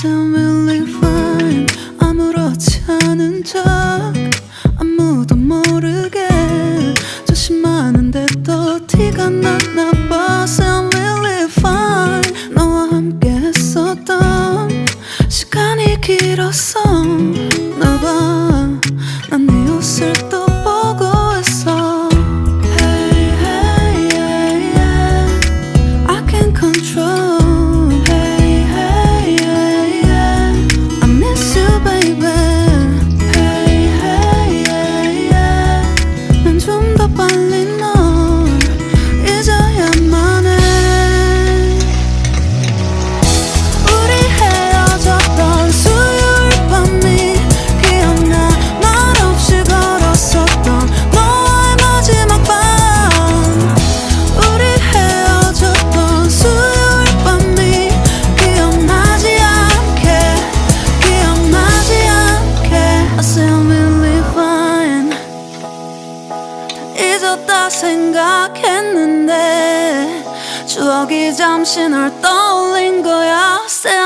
I'm really fine. 아무렇지 않은 척 아무도 모르게 조심하는데 또 티가 났나 봐. I'm really fine. 너와 함께 했었던 시간이 길었어. 나 봐, 난 네 옷을 또 보고 있어. Hey, hey, yeah, yeah. I can't control. 잊었다 생각했는데 추억이 잠시 널 떠올린 거야. Say